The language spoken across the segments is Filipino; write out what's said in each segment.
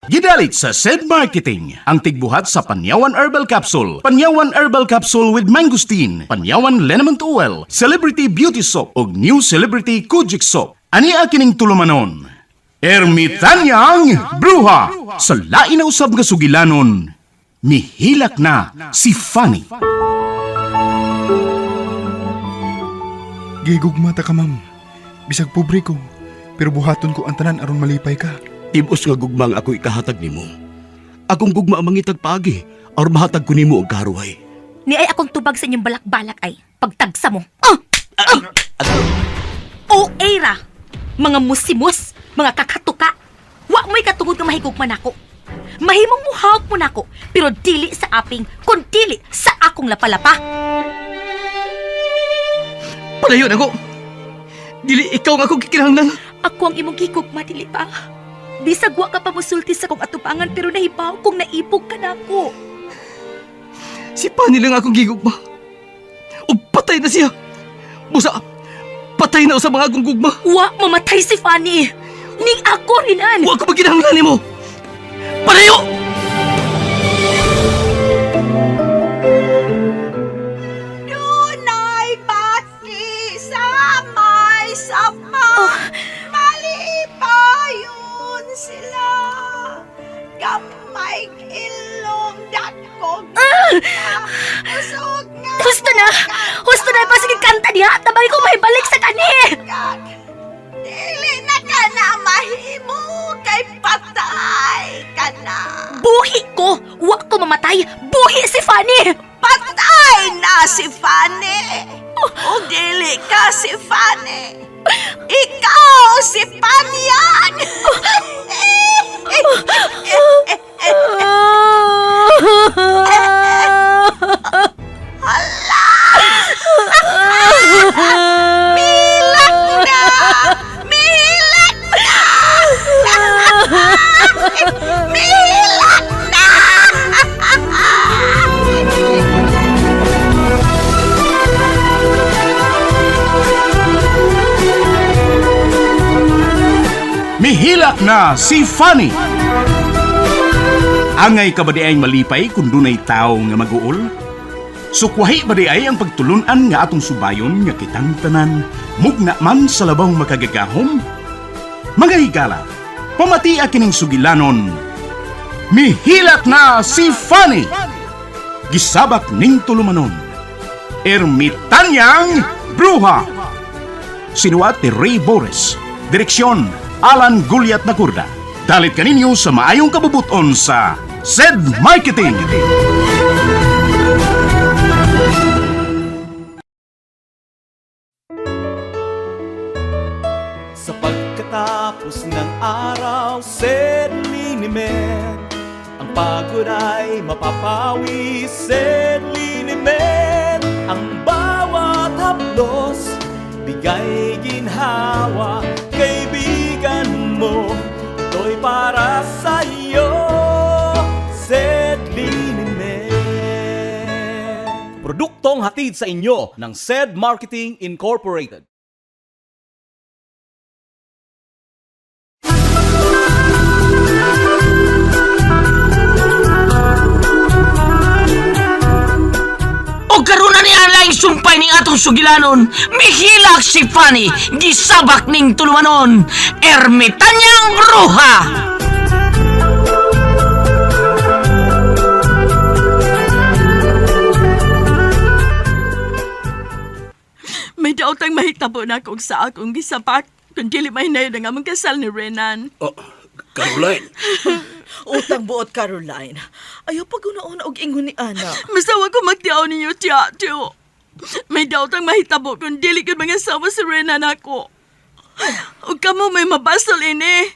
Gidalit sa SED Marketing, ang tigbuhat sa Panyawan Herbal Capsule, Panyawan Herbal Capsule with Mangosteen, Panyawan Liniment Oil, Celebrity Beauty Soap, ug New Celebrity Kojic Soap. Ani kining tulumanon. Ermitanyang Bruha! Sa lain na usab nga sugilanon, mihilak na si Fanny. Gigugmata ka, ma'am. Bisag pobre ko, pero buhaton ko ang tanan aron malipay ka. Tibos nga gugmang ako ikahatag nimo. Akong gugma ang mangitag pagi, or mahatag ko nimo og karuhay. Ni ay akong tubag sa inyong balak-balak ay pagtagsa mo. O era! Mga musimus, mga kakatuka. Wa mo'y katungod nga mahigugman ako. Mahimong muhawak mo nako, pero dili sa aping, kun dili sa akong lapalapa. Palayon ako! Dili ikaw nga akong kikinahanglan. Ako ang imong gigugma, dili pa. Bisag wa ka pa musulti sa kong atubangan, pero nahibaw kong naipog ka nako. Si Pani lang akong gigugma. O patay na siya. Busa, patay na sa mga akong gugma. Wa mamatay si Fanny. Ning ako rinan. Wa ko maginahanglan nimo. Palayo! Dunay bati sa may sapa. Malipayon sila. Gamay ilong dakog. Usog nga. Husto na! Husto na! Pasig kanta niya! Tabay ko mahibalik sa kani! Dili na ka na mahimo kay patay ka na. Buhi ko! Wa ko mamatay! Buhi si Fanny! Patay na si Fanny. O dili ka si Fanny. Ikaw si Panyan. Hala! Milak na! Milak na! Milak na! Mihilak na si Fanny. Angay ka ba di ay malipay kung dunay tao nga mag-uol? Sukwahi ba di ay ang pagtulunan nga atong subayon nga kitang tanan, mugna man sa labang makagagahom? Mga higala, pamati kining sugilanon. Mihilak na si Fanny. Gisabak ning tulumanon. Ermitanyang Bruha. Sinuat ni Ray Boris. Direksyon Alan Gulyat Nagurda. Dalit kaninyo sa maayong kabubuton sa SED Marketing. Sa pagkatapos ng araw, SED Liniment. Ang pagod ay mapapawi, SED Liniment. Ang bawat haplos, bigay ginhawa. Kaibigan mo, ito'y para sa'yo. SED Liniment. Produktong hatid sa inyo ng SED Marketing Incorporated. O karon na niya laing sumpay ning atong sugilanon, mihilak si Fanny, gisabak ning tulumanon, Ermitanyang Bruha. May daotang mahitabo na kung sa akong gisabak kung dili mahinay na nga magkasal ni Renan. Oh, Caroline. Utang buot, Caroline. Ayaw pag-unaon og ingon ni Ana. Masawa ko magtiaw ninyo, tiyo. May daotang mahitabo kung dili ko mga asawa si Renan ako. O kamo may mabasol ini.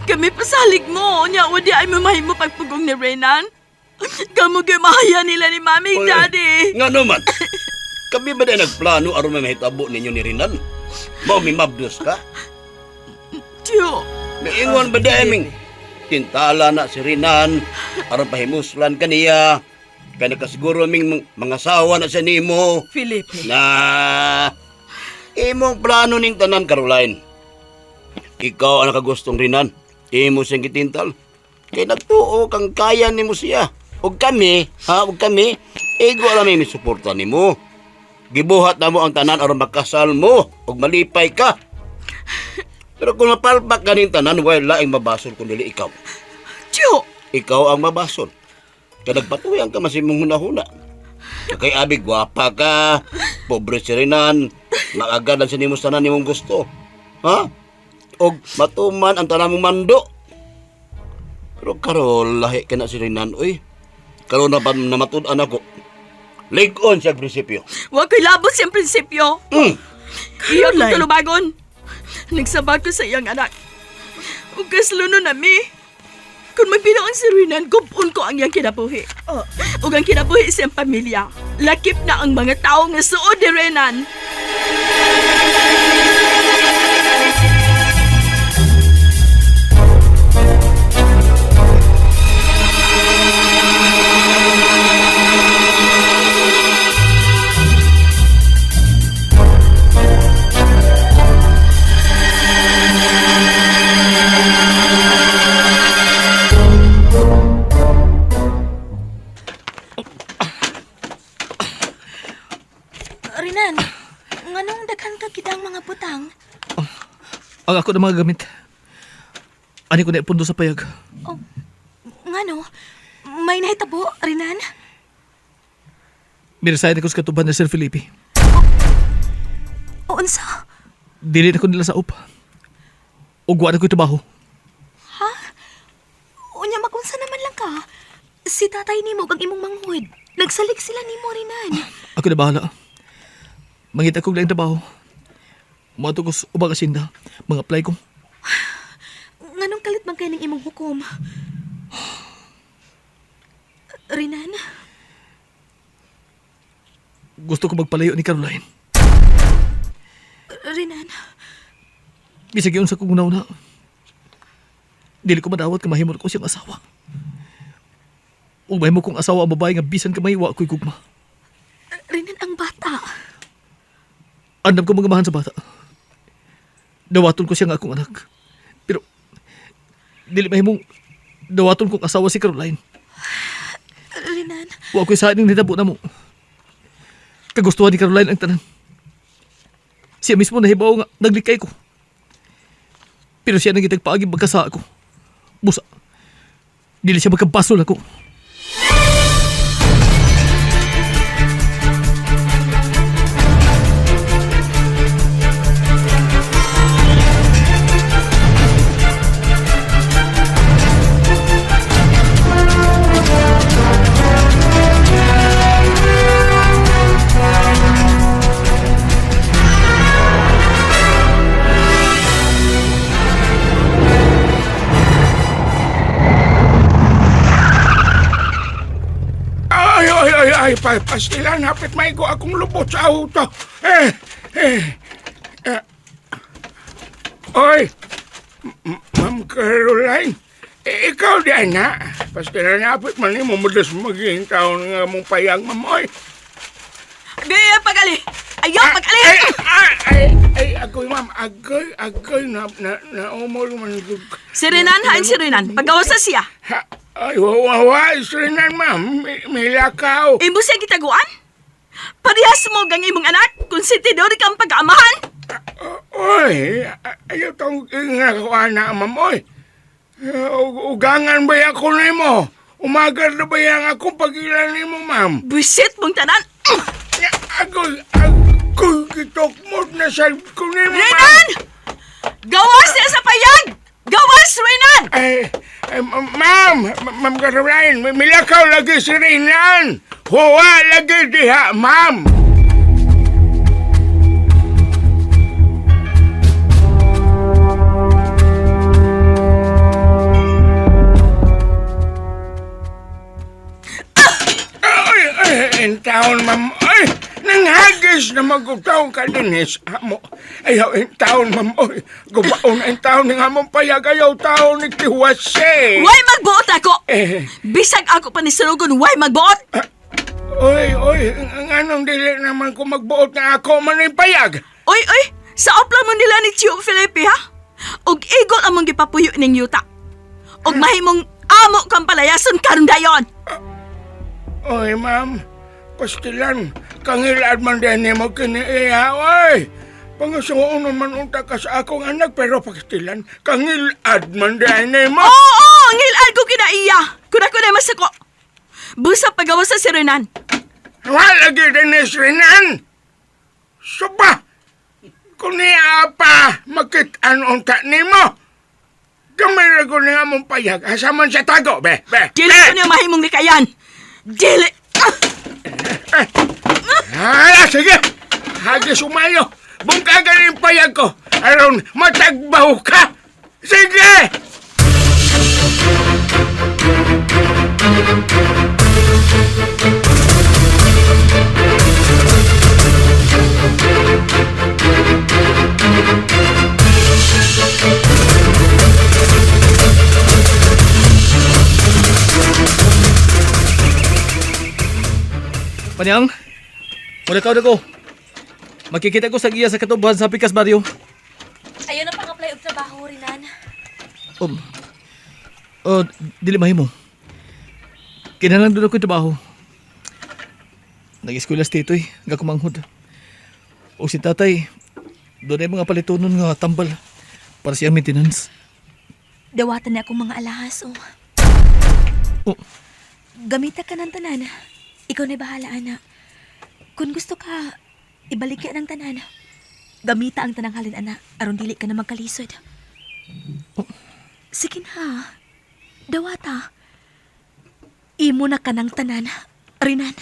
Kami pasalig mo, nya wadi ay mamahimo pagpugong ni Renan. Kamo kay mahaya nila ni Mami Oy, Daddy. Nga naman. Kami ba na nagplano aron may mahitabo ninyo ni Rinan? Mao mi mabdos ka? Tiyo. May ingon ba di aming tintala na si Rinan aron pahimuslan kaniya. Kaya nakasiguro aming mga asawa na sa nimo. Felipe. Na imong plano ning tanan, Caroline. Ikaw ang nakagustong Rinan. Imo siyang gitintal. Kay nagtuo kang kaya nimo siya. Ug kami, ego alam mi suporta nimo. Gibuhat na mo ang tanan aron makasal mo ug malipay ka. Pero kung mapalpak ganing tanan, wala laing mabasol kung dili ikaw. Tiyo, Ikaw ang mabasol. Kaya nagpatuyan ka masimong huna-huna. Kay abi, gwapa ka, pobre si Renan, nakagadan sa nimos tanan nimong gusto. Ha? Og matuman ang tanan mong mando. Pero karon lahi ka na si Renan, uy. Karon na pa namatud-an ako. Lig-on siya prinsipyo. wa ko'y labot siyang prinsipyo. Iya ko Caroline. tulubagon. Nagsabag ko sa iyang anak. Ug kasluno na mi. Kung magpino ang si Renan, gupon ko ang iyang kinabuhi. Ug ang kinabuhi siyang pamilya. Lakip na ang mga tao nga suod ni Renan. Rinan, nganong daghan ka kitang mga butang? Ang ako na mga gamit. Ani ko na ipundo sa payag. Ngano? May nahitabo, Rinan? Mirasayan ako sa katuban na Sir Felipe. O unsa? Dili na ko nila sa upa. Ugwa na ko trabaho. Unya magunsa naman lang ka. Si tatay nimo kag imong manghud. Nagsalik sila nimo, Rinan. Ako na bahala. Mangita kong lang trabaho. Mga tugos ubang asinda. Mga apply ko. Nganong kalit man kayo ng imong hukom? Rinan? Gusto ko magpalayo ni Caroline. Rinan? Bisag yun sa kong una-una. Dili ko madawat ka mahimot ko siyang asawa. Ug mahimo kong asawa ang babae nga bisan ka mahiwa ako'y gugma. Rinan ang bata. Andam ko magamahan sa bata. Dawaton ko siya nga akong anak. Pero, dili mahimong dawaton kong asawa si Caroline. Rinan? Wa ko'y saan yung nitabo na mo. Kagustuhan ni Caroline ang tanan. Siya mismo nahibaw nga naglikay ko. Pero siya nang itagpaaging magkasa ako. Busa, dili siya magkabasol ako. Ay, pastilan, hapit may ko akong lubot sa auto. Oy, Ma'am Caroline, ikaw din na. Pastilan, hapit man mo mudas maging taon nga mong payang, ma'am. Oy. Gaya pagali! Ayaw pagali! Ay, agoy, ma'am. Agoy, na umol man. Si Renan, hain si Renan. Pagawa sa siya. Ay, wawa, isrinan, ma'am. May lakaw. Imo siya gitaguan? Parehas mo gang imong anak kung sintidori kang pag-amahan? Oy, ayaw tong ginagawa na, ma'am. Oy, ugangan ba ako na mo? Umagar na ba yung akong pag-ilan mo, ma'am? Buisit mong tanan! Agoy, kitok mo na sa ko na mo, Renan! Gawas niya sa payag! Gawas, Renan! Ma'am Caroline, may lakaw lagi si Renan. Huwa lagi diha, ma'am. In town, ma'am. Ay, nanghagis na magutaw ka din amo. Ayaw in town, ma'am. Oy, gubaon in town ng among payag. Ayaw taon ni Tiwase. Way magbuot ako! Bisag ako pa ni Surugon, way magbuot! Oy, anong dili naman ko magbuot na ako man yung payag? Oy, sa opla mo nila ni Tio Felipe, ha? Og igol among gipapuyo ning yuta. Og mahimong amo kang palayason karon dayon. Oy, ma'am. Pastilan, kangilad man din ni mo kiniiya, oy. Pangasuon naman unta ka sa akong anak, pero pastilan, kangilad man din ni mo. Oo, ngilad ko kinaiya. Kuna ko na masako. Busa pagawa sa Renan. Wala gid ni Renan. Suba, kung niya pa, makit-an unta ni mo. Gamay na ko nga mong payag, asaman sa tago, be. Dili ko niya mahimong likayan. Dili. Sige, hagi sumayo. Bungkagan yung payag ko. Aron, matagbaw ka. Sige! Panyang, muna ka ko. Makikita ko sa iya sa katubuhan sa Pikas Barrio. Ayaw na pang-apply og trabaho, Renan. Dili mahimo. Kinahanglan doon ako yung trabaho. Nag-eskwela sa titoy, gakumanghod. O si tatay, doon ay mga palitonon nga tambal para siyang maintenance. Dawatan na akong mga alahas, oh. Oh. Gamita ka ng tanan. Ikaw na bahala, ana. Kung gusto ka, ibalik ka ng tanan. Gamita ang tanang halin, ana. Aron dili ka na magkalisod. Oh. Sige na. Dawata. Imo na ka ng tanan, Renan.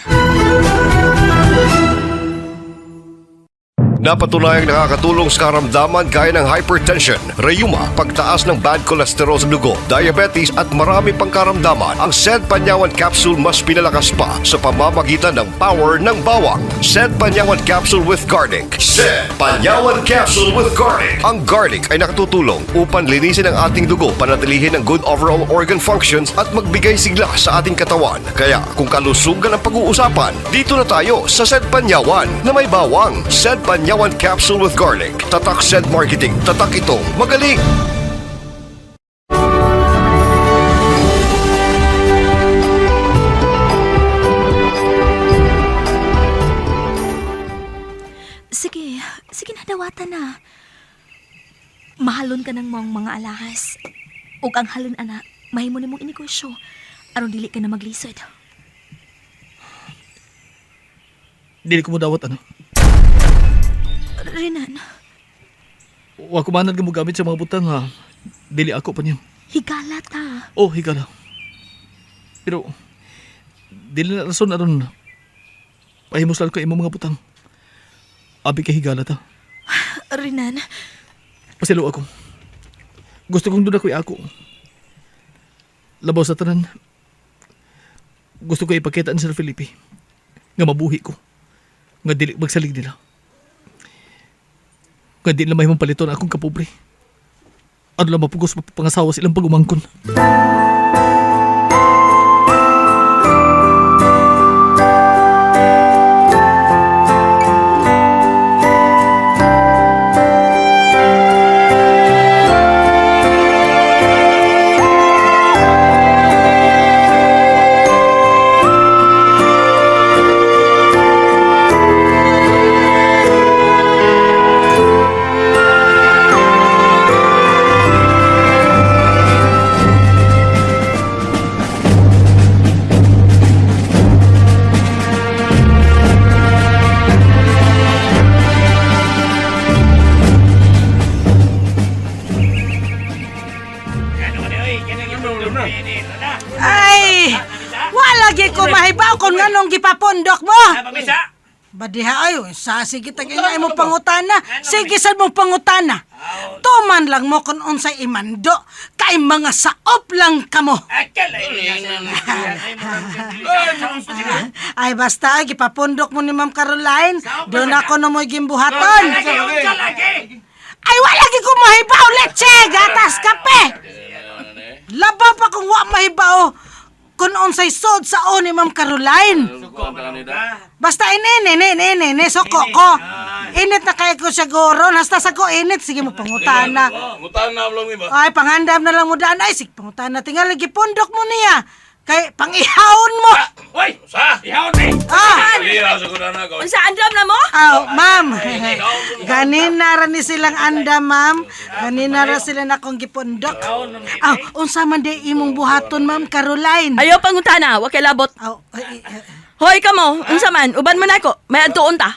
Napatunayang nakakatulong sa karamdaman gaya ng hypertension, rheuma, pagtaas ng bad cholesterol sa dugo, diabetes at marami pang karamdaman. Ang SED Panyawan Capsule mas pinalakas pa sa pamamagitan ng power ng bawang. SED Panyawan Capsule with Garlic. SED Panyawan Capsule with Garlic. Ang garlic ay nakatutulong upang linisin ang ating dugo, panatilihin ang good overall organ functions at magbigay sigla sa ating katawan. Kaya kung kalusugan ang pag-uusapan, dito na tayo sa SED Panyawan na may bawang. SED Panyawan Capsule with Garlic. Tatak SED Marketing. Tatak itong magaling. Sige na, dawatan na. Mahalon ka ng mga alahas. Ug ang halon, ana, mahimo nimong inegosyo. Aron dili ka na maglisod. Dili ko mo dawat, ano? Renan, Wa ko manan ka mo gamit sa mga butang ha. Dili ako pa niyo. higala ta. Oh, higala. Pero, dili na rason aron pahimos ko imo mga butang. Abi ka higala ta. Renan, Pasilo ako. Gusto kong doon ako. Labaw sa tanan. Gusto ko ipakitaan sa Felipe. Nga mabuhi ko. Nga dili magsalig nila. Nga di na may paliton akong kapobre. Ano lang mapugos mapapangasawa silang pag-umangkon. Ay! Wala gyud ko mahibaw kung nganong gipapondok mo. Badiha ayo, sasig kita kaya mo pangutana. Sige sad mo pangutana. Tuman lang mo kung unsay imando. Kay mga saop lang kamo. Ay basta, gipapondok mo ni Ma'am Caroline. Doon ako na mo'y gimbuhaton. Ay wala gyud ko mahibaw, leche, gatas, kape. Labaw pa kung wa mahibaw kung unsay sod sa o ni Ma'am Caroline. Basta inene, soko ko. Init na kayo ko siguro. Hasta sa ko init. Sige mo, pangutana. Ngutana lang iba. Ay, pangandam na lang mo daan. Ay, sige, pangutana. Tinggal lagi pundok mo niya. Kay, pangihawon mo. Hoy, sa ihawon ni. Lira sa kunana ko. Unsa andam na mo? Aw, ma'am. Ganina ra ni silang andam, ma'am. Ganina ra sila na kong gipundok. Aw, unsa man di imong buhaton, ma'am, Caroline. Ayaw pangutana, wa kay labot. Aw, ay, Hoy kamo, unsa man, uban man ako. May adtuon ta.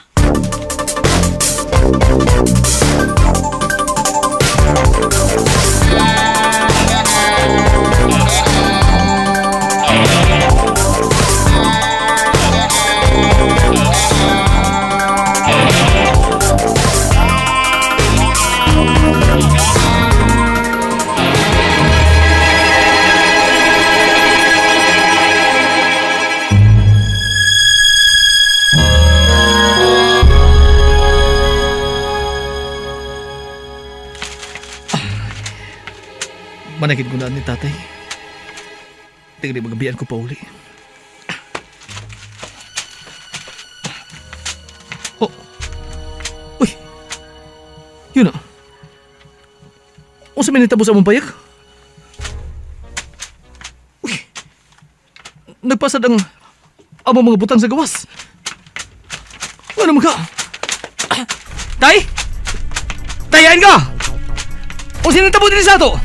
Managin ko na ni tatay. Tingnan magabian ko pa uli. Oh. Uy. Yun na. O sa minitabo sa mong payak? Uy. Nagpasad ang amang mga butang sa gawas. Ano naman ka? Tay? Tayain ka! O sinitabo din sa ato?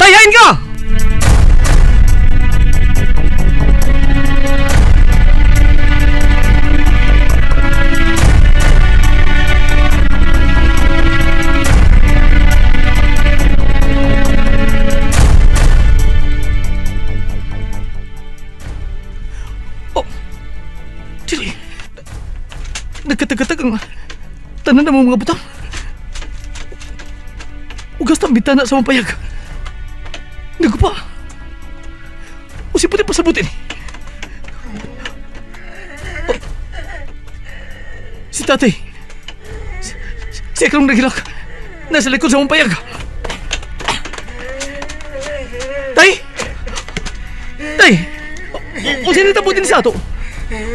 Tayain ka! Oh, Chili. Nagkatag-katag ang tanan na mga butang. Ugas ng bitana sa mapayag. Nago pa. O si puti pasabutin. Oh. Si tatay. Si Ekrong nagilak. Nasa likod sa mong payag. Tay! Tay! O sino tabutin sa ato?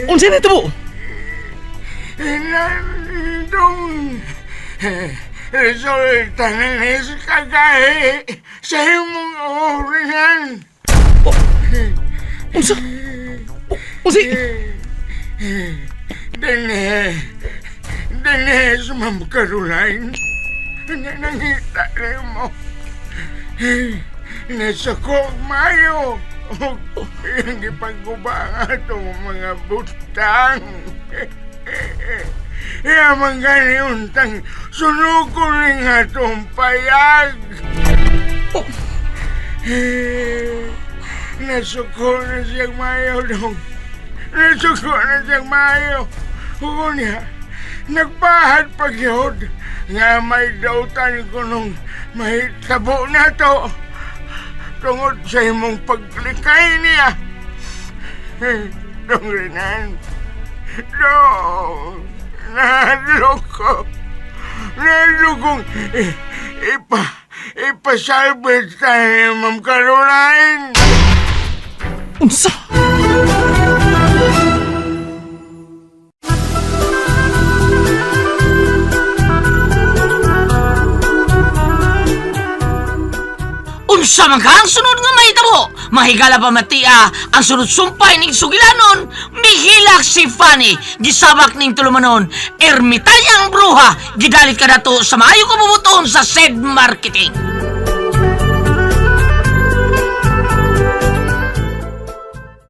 O sino tabo? Nandong resulta ng iskagay sa imong oringan. Unsa? Unsi? Dene sa Ma'am Caroline. Nangita rin mo. Nasa ko mayo. Yung ipagguba atong mga butang. Yaman gani untang sunukuling atong payag. Nasuko na siyang mayo dong. Nasuko na siyang mayo. Hukunya, nagpahad pagyod nga may dautan ko nung may tabo na to. Tungod sa imong paglikay niya. Dong Renan. Dong. Naloko. Nalokong ipasalbit tayo ni Ma'am Caroline. Unsa? Unsa man ka ang sunod nga mahitabo? Mahigala pa matia ang sunod sumpay ning sugilanon. Mihilak si Fanny, gisabak ning tulumanon. Ermitanyang bruha, gidalit ka dato sa maayo kabubuton sa SED Marketing.